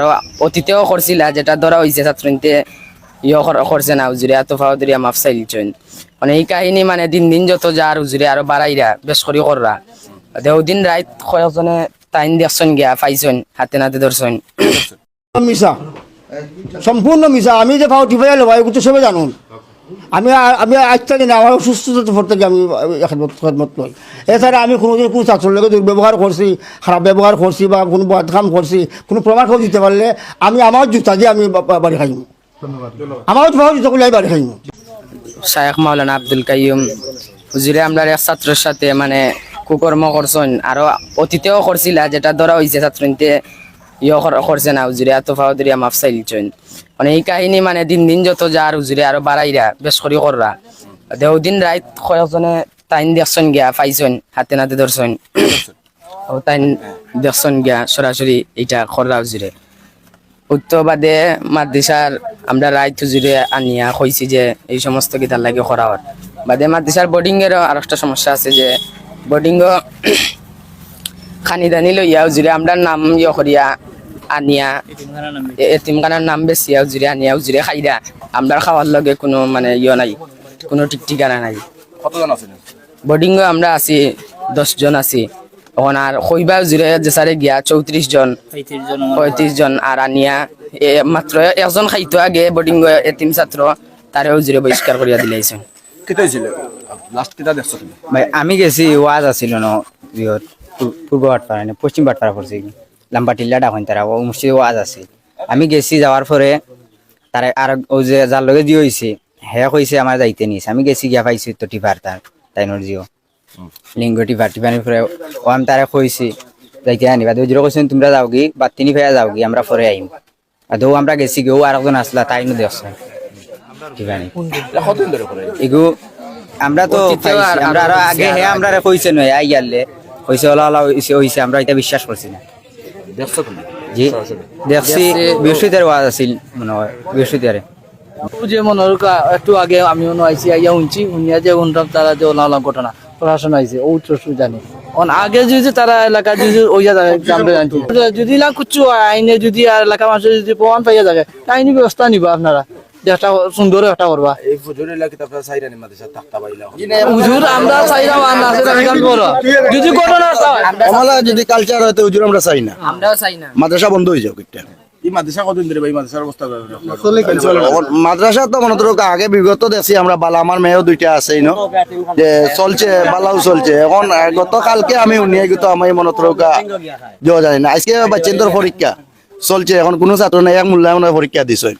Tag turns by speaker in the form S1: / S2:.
S1: আরো অতীতেও করছিলা যেটা ধরা হয়েছে ছাত্রনীতে করছে না হুজুরে এত ফাওয়াদিয়া মাফসাইল চইন মানে এই কাহিনী মানে দিন দিন যত যা আর হুজুরে আরো বাড়াইরা বেশ করি কররা দেওদিন রাত কয়েকজনে টাইম দেখছেন গিয়া পাইছেন হাতে নাতে ধরছেন
S2: মিশা সম্পূর্ণ মিশা। আমি যে পাও টিপাই লো ভাই তো সবাই জানুন। আমি আমি আজ থেকে না আমার সুস্থতা ভর থেকে আমি খেদমত লই। এছাড়া আমি কোনোদিন কোনো ছাত্রের লোক দুর্ব্যবহার করছি, খারাপ ব্যবহার করছি বা কোনো বদকাম করছি, কোনো প্রমাণ করে দিতে পারলে আমি আমার জুতা দিয়ে আমি বাড়ি খাইম। আমার জুতা করলে আমি বাড়ি খাইম।
S1: শায়েখ মাওলানা আব্দুল কাইয়ুম হুজুরে আমরা এক ছাত্রের সাথে মানে কুকর্ম করছেন আরো অতীতেও করছিলা যেটা ধরা হয়েছে ছাত্রনীতে করছে না হুজুরে এত ফাওয়াদিয়া মাফসাইল চইন মানে এই কাহিনী মানে দিন দিন যত যা আর হুজুরে আরো বাড়াইরা বেশ করি কররা দেওদিন রাত কয়েকজনে টাইম দেখছেন গিয়া পাইছেন হাতে নাতে ধরছেন ও টাইম দেখছেন গিয়া সরাসরি এটা কররা হুজুরে উত্তরবাদে মাদ্রাসার আমরা রাইত হুজুরে আনিয়া কইছি যে এই সমস্ত গীতার লাগে করাওয়ার বাদে মাদ্রাসার বোর্ডিং এর আর একটা সমস্যা আছে যে বোর্ডিং খানিদানি লইয়া হুজুরে আমরা নাম করিয়া আনিয়া এতিমখানার নাম বেশিয়া হুজুরে আনিয়া হুজুরে খাইরা আমরা খাওয়ার লগে কোনো মানে নাই কোনো ঠিক ঠিকানা নাই।
S3: কতজন আছেন
S1: বোর্ডিং আমরা আছি 10 জন আছি এখন আর কইবা হুজুরে যে সারে গিয়া 34 জন 35 জন আর আনিয়া মাত্র একজন খাইতো আগে বোর্ডিং এতিম ছাত্র তারে হুজুরে বহিষ্কার করিয়া দিলাইছেন।
S3: কেটাই ছিল লাস্ট কেটা দেখছো তুমি?
S4: ভাই আমি গেছি ওয়াজ আছিল ন ইয়ত পূর্ব বাটপাড়া না পশ্চিম বাটপাড়া পড়ছি লাম্বা টিল্লা ডাকন তারা ও মসজিদে ওয়াজ আছে। আমি গেছি যাওয়ার পরে তারা আর ও যে যার লগে দিয়ে হয়েছে হ্যাঁ কইছে আমার যাইতে নিছে। আমি গেছি গিয়া পাইছি তো টিপার তার তাইনোর জিও লিঙ্গ টিপানির পরে ও আমি তারা কইছি যাইতে আনিবা দুজোর কইছেন তোমরা যাও গি বা তিনি ভাইয়া যাও গি আমরা পরে আইম আর দৌ আমরা গেছি গিয়ে ও আর একজন আসলা তাইনো দেখছে টিপানি
S3: কতদিন ধরে করে
S4: এগু আমরা তো আমরা আরো আগে হ্যাঁ আমরা কইছে নয় আই গেলে কইছে ওলা ওলা হইছে আমরা এটা বিশ্বাস করছি না।
S3: দেখছো তুমি?
S4: জি দেখছি বৃহস্পতিবার ওয়াজ আছিল মনে হয় বৃহস্পতিবারে
S5: যে মনে একটু আগে আমি মনে আইসি আইয়া শুনছি শুনিয়া যে শুনতাম তারা যে ওলা ঘটনা পড়াশোনা হয়েছে ও জানি আগে যদি তারা এলাকা যদি ওইয়া থাকে আমরা জানছি যদি না কিছু আইনে যদি আর এলাকা মানুষের যদি প্রমাণ পাইয়া থাকে আইনি ব্যবস্থা নিবা আপনারা একটা সুন্দর একটা করবা।
S3: এই ফুজুর এলাকা তারপর সাইরানি মাদ্রাসা থাকতা পাইলা
S5: হুজুর আমরা চাইরা যদি ঘটনা
S2: আমরা যদি কালচার হয়তো হুজুর আমরা চাই না,
S1: আমরাও চাই না
S2: মাদ্রাসা বন্ধ হয়ে যাও একটা।
S3: এই মাদ্রাসা কতদিন ধরে ভাই মাদ্রাসার অবস্থা
S2: মাদ্রাসা তো মনে করো আগে বিগত দেখছি আমরা বালা আমার মেয়েও দুইটা আছে যে চলছে বালাও চলছে। এখন গতকালকে আমি উনিয়ে গেতো আমি মনে করো যাওয়া জানি না। আজকে বাচ্চাদের পরীক্ষা চলছে, এখন কোনো ছাত্র নাই এক মূল্যায়নের পরীক্ষা দিছে।